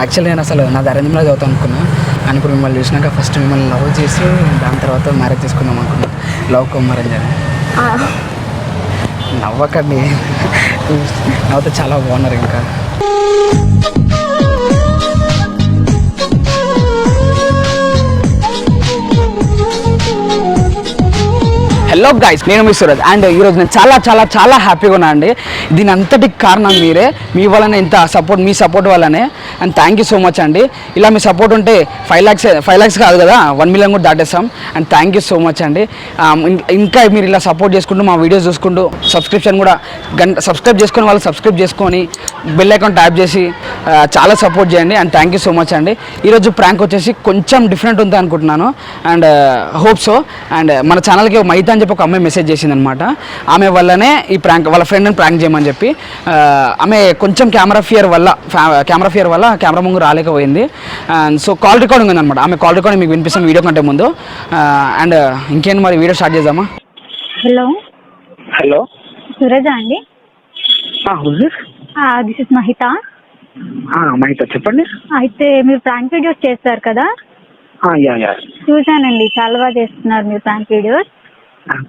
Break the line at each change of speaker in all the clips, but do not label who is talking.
Actually నేను అసలు నా అరేంజ్ మ్యారేజ్ అవుతాను అనుకున్నా, కానీ ఇప్పుడు మిమ్మల్ని చూసినాక ఫస్ట్ మిమ్మల్ని లవ్ చేసి దాని తర్వాత మ్యారేజ్ చేసుకుందాం అనుకున్నా. లవ్ కమ్ మ్యారేజ్ అని. నవ్వకండి, నవ్వుతే చాలా బాగున్నారు. ఇంకా హలో గైస్, నేను మీ సూరజ్ అండ్ ఈరోజు నేను చాలా చాలా చాలా హ్యాపీగా ఉన్నా అండి. దీని అంతటికి కారణం మీరే, మీ వల్లనే ఇంత సపోర్ట్, మీ సపోర్ట్ వల్లనే. And thank you so much అండి. ఇలా మీ సపోర్ట్ ఉంటే 5 lakhs కాదు కదా, 1 million కూడా దాటేస్తాం. And thank you so much అండి. ఇంకా మీరు ఇలా సపోర్ట్ చేసుకుంటూ మా వీడియోస్ చూసుకుంటూ సబ్స్క్రిప్షన్ కూడా సబ్స్క్రైబ్ చేసుకొని వాళ్ళు సబ్స్క్రైబ్ చేసుకొని బెల్ ఐకాన్ ట్యాప్ చేసి చాలా సపోర్ట్ చేయండి. And thank you so much అండి. ఈరోజు ప్రాంక్ వచ్చేసి కొంచెం డిఫరెంట్ ఉంది అనుకుంటున్నాను అండ్ హోప్ సో. అండ్ మన ఛానల్కి మైతా అని చెప్పి ఒక అమ్మాయి మెసేజ్ చేసింది అనమాట. ఆమె వల్లనే ఈ ప్రాంక్, వాళ్ళ ఫ్రెండ్ని ప్రాంక్ చేయమని చెప్పి. ఆమె కొంచెం కెమెరా ఫియర్ వల్ల కెమెరా ముందు రాలేకపోయింది. అండ్ సో కాల్ రికార్డింగ్ ఉందన్నమాట. ఆమె కాల్ రికార్డింగ్ మీకు వినిపిస్తాం వీడియో కంటే ముందు. అండ్ ఇంకేంటి మరి, వీడియో స్టార్ట్ చేద్దామా?
హలో
సురజ అండి. This is Mahitha.
మహిత చెప్పండి.
అయితే మీరు ప్రాంక్ వీడియోస్ చేస్తారు కదా?
యా
చూసానండి, చాలా బాగా చేస్తున్నారు మీరు ప్రాంక్ వీడియోస్.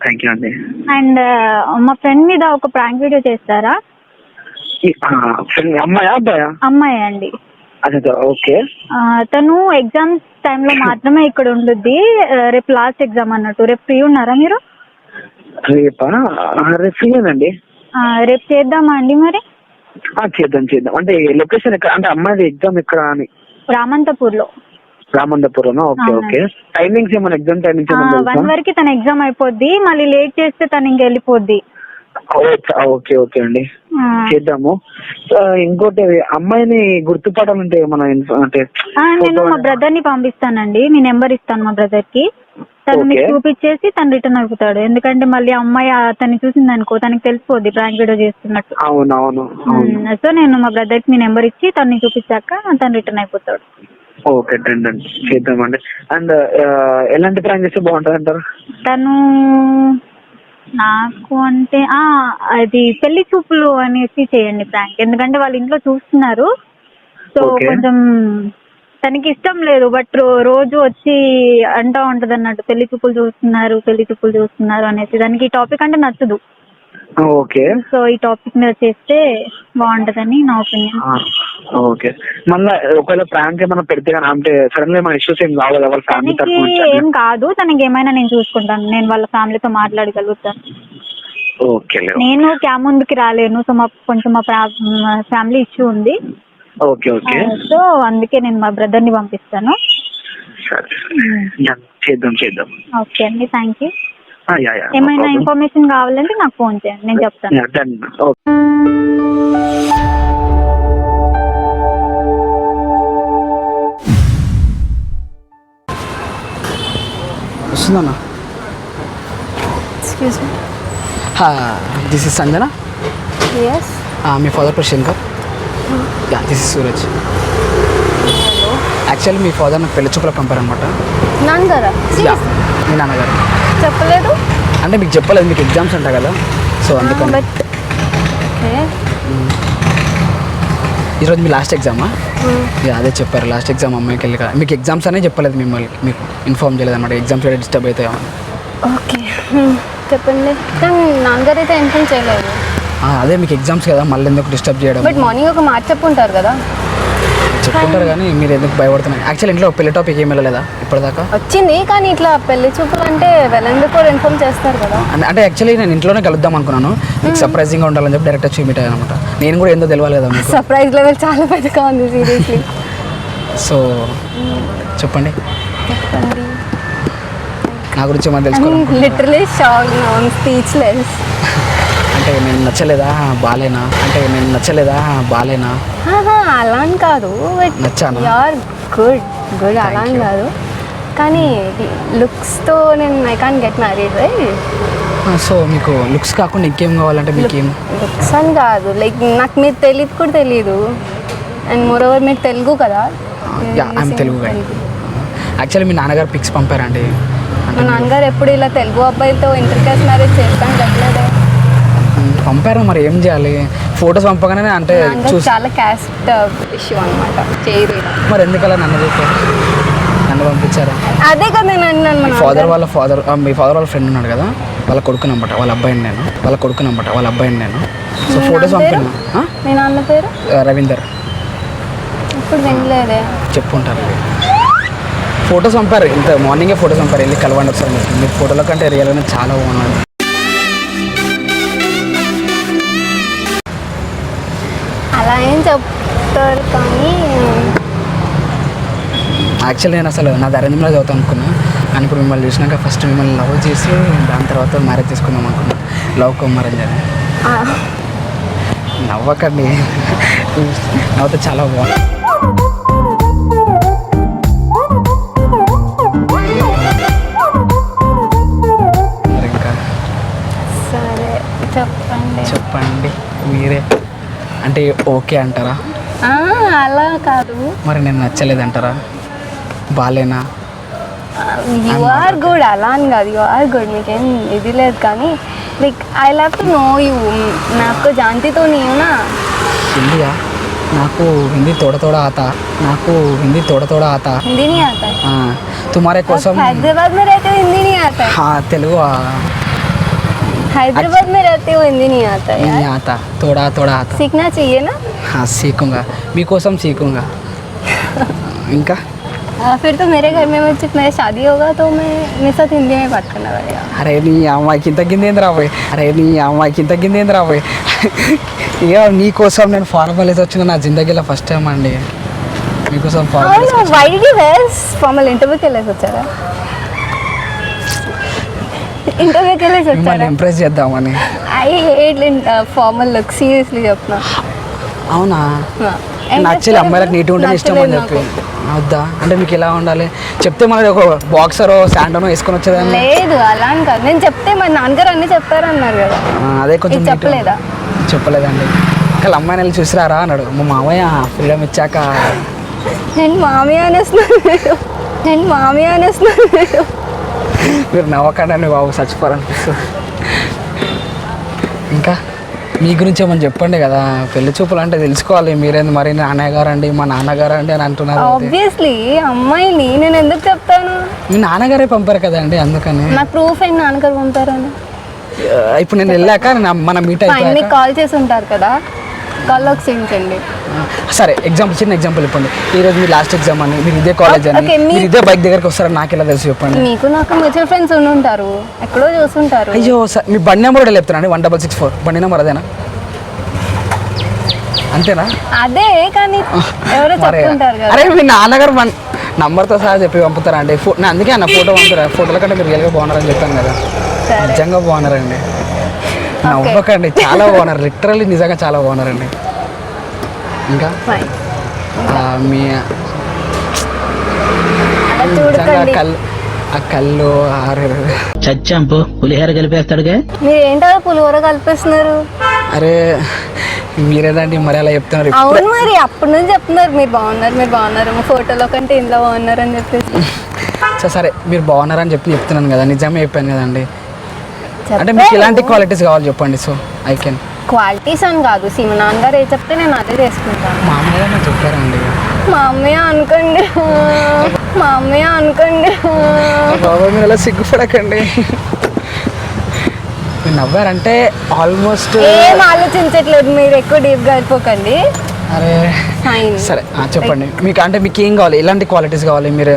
థ్యాంక్ యూ అండి.
అండ్ మా ఫ్రెండ్ మీద ఒక ప్రాంక్ వీడియో చేస్తారా?
అమ్మాయా అబ్బాయా?
అమ్మాయి అండి.
అదే ఓకే.
తను ఎగ్జామ్స్ టైంలో మాత్రమే ఇక్కడ ఉండుద్ది. రేపు లాస్ట్ ఎగ్జామ్ అన్నట్టు. రేపు ఫ్రీ ఉన్నారా మీరు?
రేపా? రేపు ఫ్రీనండి.
రేపు చేద్దామా అండి మరి?
చేద్దాం. అంటే లొకేషన్ ఎక్కడ, అంటే అమ్మాయి ఎగ్జామ్ ఎక్కడ అని?
రామంతపూర్లో.
రామంతపురం. ఓకే. టైమింగ్స్ ఏమైనా, ఎగ్జామ్ టైమింగ్స్
1 వరకు తన ఎగ్జామ్ అయిపోద్ది. మళ్ళీ లేట్ చేస్తే తను ఇంక వెళ్ళిపోద్ది.
ఓకే అండి, చేద్దాము. ఇంకోటి, అమ్మాయిని గుర్తుపడాలంటే మన అంటే
నేను మా బ్రదర్ ని పంపిస్తానండి. మీ నెంబర్ ఇస్తాను మా బ్రదర్ కి. తను మీకు చూపించేసి తను రిటర్న్ అయిపోతాడు. ఎందుకంటే మళ్ళీ అమ్మాయి అతన్ని చూసింది అనుకో, తనకి తెలిసిపోద్ది ప్రాంక్ వీడియో చేస్తున్నట్టు.
అవును.
సో నేను మా బ్రదర్ కి మీ నెంబర్ ఇచ్చి తనని చూపించాక తను రిటర్న్ అయిపోతాడు.
ఓకే, చేద్దామండి. అండ్ ఎలాంటి ప్రాంక్ చేస్తే బాగుంటుంది అంటారు?
తను నాకు అంటే అది పెళ్లి చూపులు అనేసి చేయండి ప్రాంక్. ఎందుకంటే వాళ్ళ ఇంట్లో చూస్తున్నారు. సో కొంచెం తనకి ఇష్టం లేదు, బట్ రోజు వచ్చి అంటా ఉంటది అన్నట్టు పెళ్లి చూపులు చూస్తున్నారు అనేసి. దానికి ఈ టాపిక్ అంటే నచ్చదు.
ఓకే.
సో ఈ టాపిక్ మీద చేస్తే బాగుంటదని నా ఒపీనియన్.
ఓకే. మళ్ళీ ఒకవేళ ప్రాంక్ ఏమైనా పెడితే కానీ, అంటే సడన్ గా ఏమైనా ఇష్యూస్ ఏం కావాలి వాళ్ళ ఫ్యామిలీ తరఫు నుంచి?
ఏం కాదు, తనకి ఏమైనా నేను చూసుకుంటాను. నేను వాళ్ళ ఫ్యామిలీతో మాట్లాడగలుగుతాను.
ఓకే.
నేను క్యామ్ ముందుకి రాలేను. సో కొంచెం మా ఫ్యామిలీ ఇష్యూ ఉంది.
ఓకే.
సో అందుకే నేను మా బ్రదర్ ని పంపిస్తాను.
చేద్దాం.
ఓకే అండి, థ్యాంక్ యూ.
యా.
ఏమైనా ఇన్ఫర్మేషన్ కావాలంటే నాకు ఫోన్ చేయండి, నేను చెప్తాను.
వస్తుందన్నా.
Excuse me.
This is Sanjana.
Yes.
మీ ఫాదర్ పేరు Shankar. Yeah, this is Suraj. Actually మీ ఫాదర్ నాకు పెళ్లి చూపులకు పంపారనమాట.
నాన్నగారా?
మీ నాన్నగారు
చెప్పలేదు.
అంటే మీకు చెప్పలేదు, మీకు ఎగ్జామ్స్ అంట కదా, సో అందుకని. ఈరోజు మీ లాస్ట్ ఎగ్జామా? అదే చెప్పారు, లాస్ట్ ఎగ్జామ్ అమ్మాయికి వెళ్ళి. మీకు ఎగ్జామ్స్ అనే చెప్పలేదు, మీకు ఇన్ఫార్మ్ చేయలేదు అనమాట. ఎగ్జామ్స్ డిస్టర్బ్ అవుతాయని.
ఓకే, చెప్పండి. కానీ నాన్నగారు అయితే ఇన్ఫార్మ్ చేయలేదు.
అదే మీకు ఎగ్జామ్స్ కదా, మళ్ళీ ఎందుకు డిస్టర్బ్ చేయడం?
బట్ మార్నింగ్ ఒక మాట చెప్పుంటారు కదా.
చెప్పుకుంటారు కానీ మీరు ఎందుకు భయపడుతున్నారు? యాక్చువల్లీ ఇంట్లో పెళ్లి టాపిక్ ఏం వెళ్ళలేదా ఇప్పటిదాకా?
వచ్చింది, కానీ ఇట్లా పెళ్లి చూపులు అంటే వెళ్ళేందుకు కూడా ఇన్ఫార్మ్ చేస్తారు కదా.
అంటే యాక్చువల్లీ నేను ఇంట్లోనే కలుద్దాం అనుకున్నాను. మీకు సర్ప్రైజింగ్గా ఉండాలని చెప్పి డైరెక్ట్ వచ్చి మీట్ అయ్యాను అనమాట. నేను కూడా ఏందో తెలియాలి కదా మీకు.
సర్ప్రైజ్ లెవెల్ చాలా పెద్దగా ఉంది సీరియస్లీ.
సో చెప్పండి, నా గురించి ఏమైనా తెలుసుకోవాలి?
Literally shock, speechless.
అంటే నేను నచ్చలేదా బాలేనా?
అలా అని కాదు,
నచ్చాను.
యూఆర్ గుడ్ అలా అని కాదు, కానీ లుక్స్తో నేను I can't get married right.
So మీకు లుక్స్ కాకుండా ఇంకేం కావాలంటే మీకేం?
లుక్స్ అని కాదు, లైక్ నాకు మీరు తెలియదు కూడా తెలియదు. అండ్ మోర్ ఓవర్ మీరు తెలుగు కదా.
ఐఎమ్ తెలుగు. యాక్చువల్లీ మీ నాన్నగారు పిక్స్ పంపారండి.
మా నాన్నగారు ఎప్పుడు ఇలా తెలుగు అబ్బాయితో ఇంటర్ కాస్ట్ మ్యారేజ్ చేస్తాను చెప్పలేదే.
పంపారు, మరి ఏం చేయాలి? ఫొటోస్ పంపగానే అంటే చూసి
చాలా క్యాస్ట్ ఇష్యూ అనమాట చేయరు ఇలా.
మరి ఎందుకలా నన్ను పంపించారా?
అదే కదా నేను అన్నాను మన
ఫాదర్ వాళ్ళ ఫాదర్ మీ ఫాదర్ వాళ్ళ ఫ్రెండ్ ఉన్నాడు కదా, వాళ్ళ కొడుకునమాట వాళ్ళ అబ్బాయిని నేను సో ఫొటోస్ పంపినా.
మీ నాన్న పేరు
రవీందర్.
ఇప్పుడు వినలేదే.
చెప్పుంటారు. ఫొటోస్ పంపారు, ఇంత మార్నింగే ఫొటోస్ పంపారు, వెళ్ళి కలవండి ఒకసారి. మీరు ఫోటోల కంటే రియల్గానే చాలా బాగున్నాడు.
అలా ఏం చెప్తారు కానీ
యాక్చువల్లీ నేను అసలు నా అరేంజ్మెంట్లో చదువుతాను అనుకున్నా, కానీ ఇప్పుడు మిమ్మల్ని చూసినాక ఫస్ట్ మిమ్మల్ని లవ్ చేసి దాని తర్వాత మ్యారేజ్ చేసుకుందాం అనుకున్నా. లవ్ కమ్ మ్యారేజ్ అని. నవ్వకండి, నవ్వుతే చాలా బాగుంది. ఇంకా
సరే
చెప్పండి మీరే. అంటే ఓకే అంటారా?
అలా కాదు.
మరి నేను నచ్చలేదంటారా? బాలేనా?
యు ఆర్ గుడ్ అలా అని కాదు, యు ఆర్ గుడ్, మీకేం ఇది లేదు కానీ like I love to know you. నాకు जानती नहीं हो ना.
हिंदीया? నాకు హిందీ తోడ తోడ ఆతా.
हिंदी नहीं आता है?
हाँ, तुम्हारे కోసం.
हैदराबाद में रहते हो हिंदी नहीं आता है?
हाँ, तेलुगु
हैदराबाद में रहते हो हिंदी नहीं आता है?
नहीं आता, थोड़ा थोड़ा आता.
सीखना चाहिए ना.
हाँ, सीखूंगा, మీకోసం सीखूंगा. ఇంకా
फिर तो मेरे घर में मुझसे मेरा शादी होगा तो मैं मेरे साथ हिंदी में बात करना पड़ेगा.
అరే నీ అమ్మాయికి ఇంత గిందేంద్ర రాబోయ్. ఇక మీకోసం నేను ఫార్మల్ వేసి వచ్చిన నా జిందగీలో ఫస్ట్ టైం అండి. మీకోసం formal.
why did you wear formal? ఇంటర్వ్యూకి వెళ్ళేసి వచ్చారా? ఇంటర్వ్యూకి వెళ్ళేసి
మిమ్మల్ని
వచ్చారా?
ఇంప్రెస్ చేద్దామని.
I hate formal look, seriously చెప్తున్నా.
అవునా? యాక్చువల్లీ అమ్మాయిలకు నీట్గా ఉంటే ఇష్టం అని చెప్పి. వద్దా అంటే మీకు ఎలా ఉండాలి చెప్తే మరి ఒక బాక్సరో శాండోనో వేసుకొని వచ్చేదాన్ని.
లేదు అలా అని కాదు, నేను చెప్తే మరి నాన్నగారు అన్నీ చెప్పారన్నారు కదా.
అదే కొంచెం
చెప్పలేదా?
చెప్పలేదండి. అక్కడ అమ్మాయిని వెళ్ళి చూసిరారా అన్నాడు మా మామయ్య ఫ్రీడమ్ ఇచ్చాక.
నేను మామయ్య అనేస్తున్నాను.
మీరు నవ్వకండి బాబు, చచ్చిపోరనిపిస్తుంది. ఇంకా మీ గురించి ఏమని చెప్పండి కదా. పెళ్లి చూపులు అంటే తెలుసుకోవాలి మీరేంది మరి నాన్నగారు అండి మా నాన్నగారు అండి అని అంటున్నారు.
ఆబ్వియస్లీ అమ్మాయిని నేను ఎందుకు చెప్తాను?
మీ నాన్నగారే పంపారు కదండి, అందుకని.
నాకు ప్రూఫ్ ఏంటి నాన్నగారు పంపారని?
ఇప్పుడు నేను వెళ్ళాక మనం మీట్ అయిపోయాక
మీకు కాల్ చేసి ఉంటారు కదా, కాల్లో క్షమించండి.
సరే చిన్న ఎగ్జాంపుల్ చెప్పండి. ఈ రోజు మీ లాస్ట్ ఎగ్జామ్ అని, మీరు ఇదే కాలేజ్ అని, మీరు ఇదే బైక్ దగ్గరకు వస్తారని నాకు ఎలా తెలుసు చెప్పండి.
మీకు నాకు మ్యూచువల్ ఫ్రెండ్స్ ఉంటారు, ఎక్కడో చూస్తుంటారు.
అయ్యో సార్, మీ బండి నెంబర్ కూడా చెప్తానండి, 1664 బండి నెంబర్ అదేనా? అంతేనా?
అదే కానీ ఎవరో చెప్తుంటారు కదా.
అరే మీ నాన్నగారు నంబర్తో సహా చెప్పి పంపుతారా అండి? నేను అందుకే అన్న ఫోటో పంపుతారా, ఫోటోల కంటే మీరు రియల్గా బాగున్నారని చెప్పాను కదా. నిజంగా బాగున్నారండి, నవ్వకండి, చాలా బాగున్నారు, లిటరల్లీ నిజంగా చాలా బాగున్నారండి. ఇంకా మీ కళ్ళు
చచ్చాంపు పులిహోర కలిపేస్తాడుగా.
మీరు ఏంటో పులిహోర కలిపేస్తున్నారు?
అరే మీరేదండి మరి అలా చెప్తున్నారు.
అవును మరి అప్పటి నుంచి చెప్తున్నారు మీరు బాగున్నారు మా ఫోటోలో కంటే ఇంట్లో బాగున్నారు అని చెప్పేసి.
సరే మీరు బాగున్నారని చెప్తున్నాను కదా, నిజమే చెప్పాను కదండి. అంటే మీకు ఎలాంటి క్వాలిటీస్ కావాలి చెప్పండి, సో ఐ కెన్.
క్వాలిటీస్ అని కాదు, మా నాన్నగారు ఏ చెప్తే నేను అదే చేసుకుంటాను.
మా అమ్మగారు నాకు చెప్పారండి.
మా అమ్మయ్య అనుకోండి.
బాబా మీరు అలా సిగ్గుపడకండి. మీరు నవ్వారంటే ఆల్మోస్ట్
ఏం ఆలోచించట్లేదు, మీరు ఎక్కువ డీప్గా అయిపోకండి.
అరే సరే చెప్పండి, మీకు అంటే మీకు ఏం కావాలి, ఎలాంటి క్వాలిటీస్ కావాలి? మీరు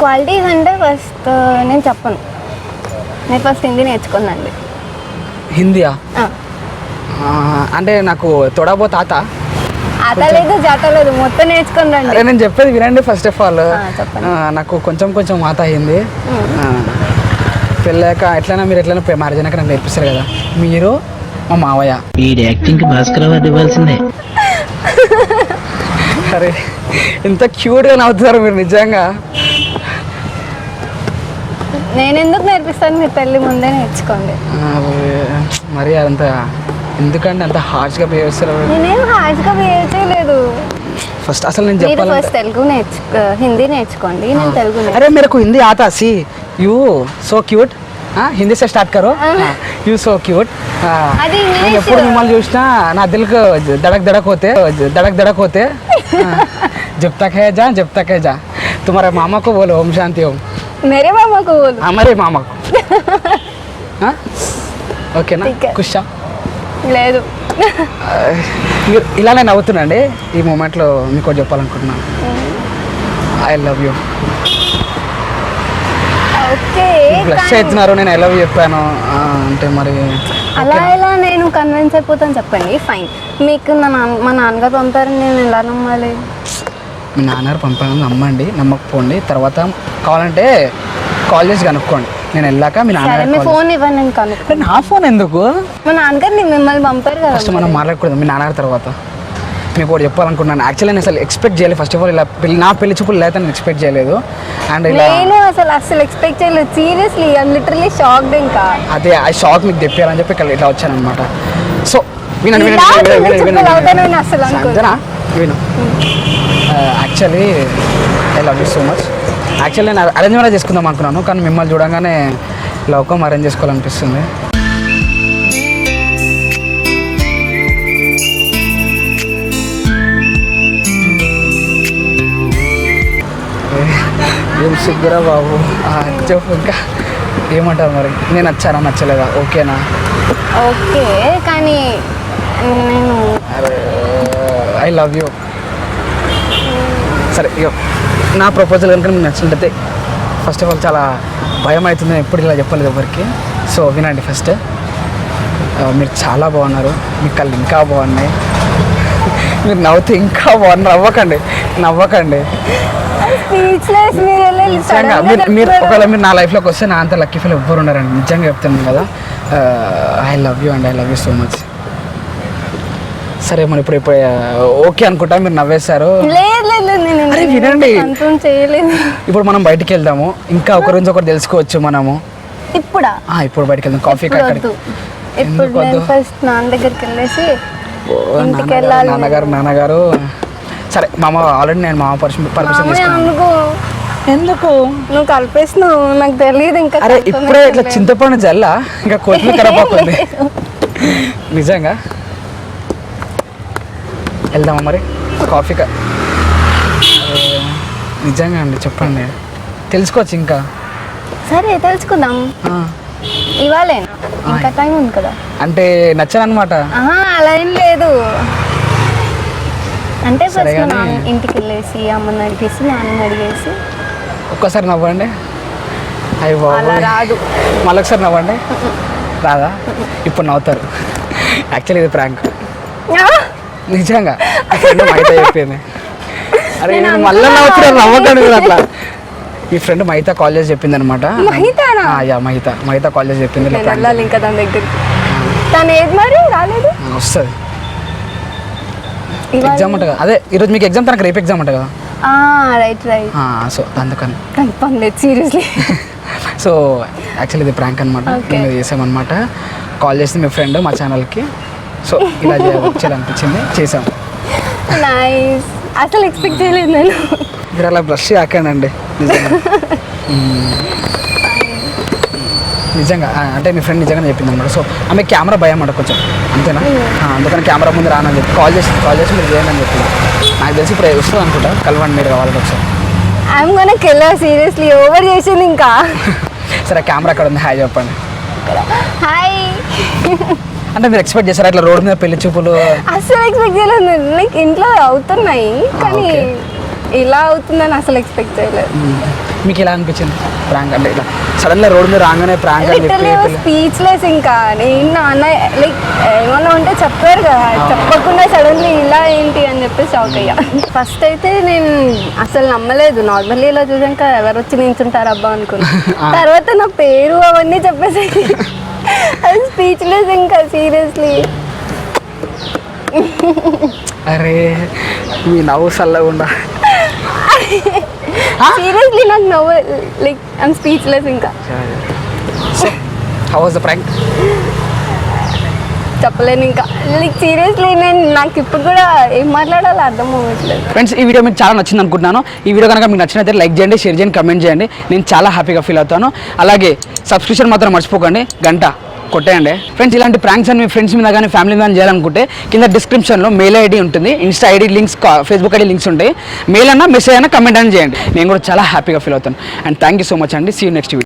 క్వాలిటీస్ అంటే ఫస్ట్ నేను చెప్పను, నేను ఫస్ట్ హిందీ నేర్చుకున్నాండి.
హిందీయా? అంటే నాకు తొడబోత ఆత
లేదు జాతలేదు మొత్తం నేర్చుకున్నాండి.
అరే నేను చెప్పేది వినండి ఫస్ట్ ఆఫ్ ఆల్.
చెప్పండి.
నాకు కొంచెం ఆత అయింది. పెళ్ళాక ఎట్లైనా మీరు ఎట్లైనా మ్యారేజ్ అయినాక నాకు నేర్పిస్తారు కదా, మీరు మా మావయ్య.
ఈ యాక్టింగ్ భాస్కర్ అవార్డు ఇవ్వాల్సిందే.
అరే ఇంత క్యూట్గా నవ్వుతున్నారు మీరు నిజంగా.
నేను ఎందుకు నేర్పిస్తాను, మీరు పెళ్ళి ముందే నేర్చుకోండి.
మరి అంత ఎందుకంటే అంత హార్ష్గా బిహేవ్ చేస్తారు.
నేనేం హార్ష్గా బిహేవ్ చేయలేదు.
ఫస్ట్ అసలు నేను చెప్పాలి,
ఫస్ట్ తెలుగు హిందీ నేర్చుకోండి, నేను తెలుగు.
అరే మేరకు హిందీ ఆతా see you so cute. Hindi సే స్టార్ట్ కరో యూ సో క్యూట్
అది
నేను ఎప్పుడు మిమ్మల్ని చూసినా నా దిల్కు దడక్ దడక్ होते जब तक है जा तुम्हारे मामा को बोलो ओम शांति ओम
मेरे मामा को बोलो
हमारे मामा को ఓకేనా ఖుషా
లేదు
మీరు ఇలానే నవ్వుతున్నాండి ఈ మూమెంట్లో మీకు చెప్పాలనుకుంటున్నాను I love you
okay
blush అవుతున్నారు నేను ఐ లవ్ చెప్పాను అంటే మరి
అలా ఎలా నేను కన్విన్స్ అయిపోతాను చెప్పండి ఫైన్ మీకు మా నాన్నగారు పంపారని నేను ఎలా నమ్మాలి
మీ నాన్నగారు పంపాను నమ్మండి నమ్మకపోండి తర్వాత కావాలంటే కాల్ చేసి కనుక్కోండి నేను వెళ్ళాక మీ
సరే మీ
నాన్నగారు
ఫోన్ ఇవ్వండి నేను కనుక్కో
నా ఫోన్ ఎందుకు
మా నాన్నగారు మిమ్మల్ని పంపారు కదా
ఫస్ట్ మనం మాట్లాడకూడదు మీ నాన్నగారి తర్వాత మీకు ఒకటి చెప్పాలనుకున్నాను యాక్చువల్లీ నేను అసలు ఎక్స్పెక్ట్ చేయలేదు ఫస్ట్ ఆఫ్ ఆల్ ఇలా నా పెళ్లి చూపులు లేకపోతే నేను ఎక్స్పెక్ట్ చేయలేదు అండ్ ఇలా
నేను అసలు ఎక్స్పెక్ట్ చేయలేదు సీరియస్లీ ఐ లిటరల్లీ షాక్డ్ ఇంకా
అదే ఆ షాక్ మీకు తెప్పారని చెప్పి ఇక్కడ ఇట్లా వచ్చానమాట సో వినండి
ఇలా
వినండి
పెళ్లి చూపులు అవుతానని అసలు అనుకోలేదు.
విను actually I love you so much actually నేను అరేంజ్ మ్యారేజ్ చేసుకుందాం అనుకున్నాను కానీ మిమ్మల్ని చూడగానే లవ్కం అరేంజ్ చేసుకోవాలనిపిస్తుంది ఏం సిగ్గురా బాబు చెప్పు ఇంకా ఏమంటారు మరి నేను నచ్చానా నచ్చలేదా ఓకేనా
ఓకే కానీ నేను
ఐ లవ్ యూ సరే ఇగో నా ప్రపోజల్ కనుక మీకు నచ్చినట్టయితే ఫస్ట్ ఆఫ్ ఆల్ చాలా భయం అవుతుంది ఎప్పుడు ఇలా చెప్పలేదు ఎవరికి సో వినండి ఫస్ట్ మీరు చాలా బాగున్నారు మీ కళ్ళు ఇంకా బాగున్నాయి మీరు నవ్వుతూ ఇంకా బాగున్నారు నవ్వకండి
స్పీచ్లెస్
నిజంగా మీరు ఒకవేళ మీరు నా లైఫ్లోకి వస్తే నా అంత లక్కీ ఫీల్ ఎవ్వరు ఉన్నారండి నిజంగా చెప్తున్నాను కదా I love you and I love you so much సరే మరి ఇప్పుడు ఓకే అనుకుంటా మీరు నవ్వేశారు అరే వినండి ఇప్పుడు మనం బయటికి వెళ్దాము ఇంకా ఒకరి నుంచి ఒకరు తెలుసుకోవచ్చు మనము ఇప్పుడు బయటికి వెళ్దాం కాఫీ
ఇప్పుడు నేను ఫస్ట్ నాన్న దగ్గరికి వెళ్ళేసి ఇంటికి వెళ్ళాలి
నాన్నగారు సరే మామ ఆల్రెడీ నేను మామ పర్మిషన్ తీసుకున్నాను ఎందుకు
నువ్వు కలిపేసినావు నాకు తెలియదు ఇంకా
అరే ఇప్పుడే ఇట్లా చింతపండు జల్ల ఇంకా కొత్తిమీర కరపాకుంది నిజంగా వెళ్దామా మరి కాఫీ నిజంగా అండి చెప్పండి తెలుసుకోవచ్చు ఇంకా
సరే తెలుసుకుందాం ఇవాళేనా ఇంకా టైం ఉంది కదా
అంటే నచ్చానమాట
అలా ఏం లేదు అంటే ఫస్ట్ ఇంటికి వెళ్ళేసి అమ్మని అడిగేసి నాన్నని అడిగేసి
ఒక్కసారి నవ్వండి అయ్యో
అలా రాదు
మళ్ళొకసారి నవ్వండి రాదా ఇప్పుడు నవ్వుతారు యాక్చువల్లీ ఇది ప్రాంక్ నిజంగా ఫ్రెండ్ మైతా చెప్పింది అరే మళ్ళీ నవ్వుతున్నారు నవ్వకండి మీరు అట్లా మీ ఫ్రెండ్ మైతా కాల్ చేసి చెప్పింది అనమాట మైతా కాల్ చేసి చెప్పింది
ఇంకా దాని దగ్గరికి తను ఏది మరి రాలేదు
వస్తుంది ఎగ్జామ్ ఉంటుంది కదా అదే ఈరోజు మీకు ఎగ్జామ్ తనకు రేపు ఎగ్జామ్ ఉంటుంది కదా
రైట్
సో అందుకని
పర్లేదు సీరియస్లీ
సో యాక్చువల్లీ ఇది ప్రాంక్ అనమాట మేము చేసామన్నమాట కాల్ చేసింది మీ ఫ్రెండ్ మా ఛానల్కి సో ఇలా చేయాలనిపించింది చేసాం
నైస్ అసలు ఎక్స్పెక్ట్ చేయలేదు నేను
మీరు అలా బ్రష్ ఆకండి నిజంగా అంటే మీ ఫ్రెండ్ నిజంగానే చెప్పింది అనమాట సో ఆమె కెమెరా భయం అంట కొంచెం అంతేనా అందుకని కెమెరా ముందు రానని చెప్పి కాల్ చేసి మీరు చేయండి అని చెప్పింది నాకు తెలిసి ఇప్పుడు వస్తుంది అనుకుంటా కలవండి మీరు కావాలని ఒకసారి
I'm gonna kill seriously over చేసింది ఇంకా
సరే కెమెరా అక్కడ ఉంది హాయ్ చెప్పండి
హాయ్
అంటే మీరు ఎక్స్పెక్ట్ చేశారా ఇట్లా రోడ్ మీద పెళ్లి చూపులు
అసలు ఎక్స్పెక్ట్ చేయలేదు లైక్ ఇంట్లో అవుతున్నాయి కానీ ఇలా అవుతుందని అసలు ఎక్స్పెక్ట్ చేయలేదు
మీకు ఎలా అనిపించింది ప్రాంక్ అంటే ఇలా సడన్గా రోడ్ మీద రాగానే ప్రాంక్ అని చెప్పి
స్పీచ్లెస్ ఇంకా నేను నాన్న లైక్ ఏమన్నా ఉంటే చెప్పారు కదా చెప్పకుండా సడన్లీ ఇలా ఏంటి అని చెప్పి షాక్ అయ్యా ఫస్ట్ అయితే నేను అసలు నమ్మలేదు నార్మల్లీ ఇలా చూసాక ఎవరు వచ్చి నించుంటారు అబ్బా అనుకున్నా తర్వాత నా పేరు అవన్నీ చెప్పేసి అది స్పీచ్లెస్ ఇంకా సీరియస్లీ
అరే మీ నవ్వు చల్లకుండా
సీరియస్లీ నాకు నవ్వు లైక్ ఐఎమ్ స్పీచ్లెస్ ఇంకా
హౌ వాజ్ ద ప్రాంక్
చెప్పలేను ఇంకా. లైక్ సీరియస్లీ నాకు ఇప్పుడు కూడా ఏం మాట్లాడాలో అర్థం అవ్వట్లేదు.
ఫ్రెండ్స్, ఈ వీడియో మీకు చాలా నచ్చింది అనుకుంటున్నాను. ఈ వీడియో కనుక మీకు నచ్చినట్లయితే లైక్ చేయండి, షేర్ చేయండి, కమెంట్ చేయండి. నేను చాలా హ్యాపీగా ఫీల్ అవుతాను. అలాగే సబ్స్క్రిప్షన్ మాత్రం మర్చిపోకండి, గంట కొట్టేయండి. ఫ్రెండ్స్, ఇలాంటి ప్రాంక్స్ అని మీ ఫ్రెండ్స్ మీద కానీ ఫ్యామిలీ మీద చేయాలనుకుంటే కింద డిస్క్రిప్షన్లో మెయిల్ ఐడి ఉంటుంది, insta ID links, Facebook ID links ఉంటాయి. మెయిల్ అన్నా మెసేజ్ అయినా కమెంట్ అని చేయండి. నేను కూడా చాలా హ్యాపీగా ఫీల్ అవుతాను. And thank you so much అండి. See you next video.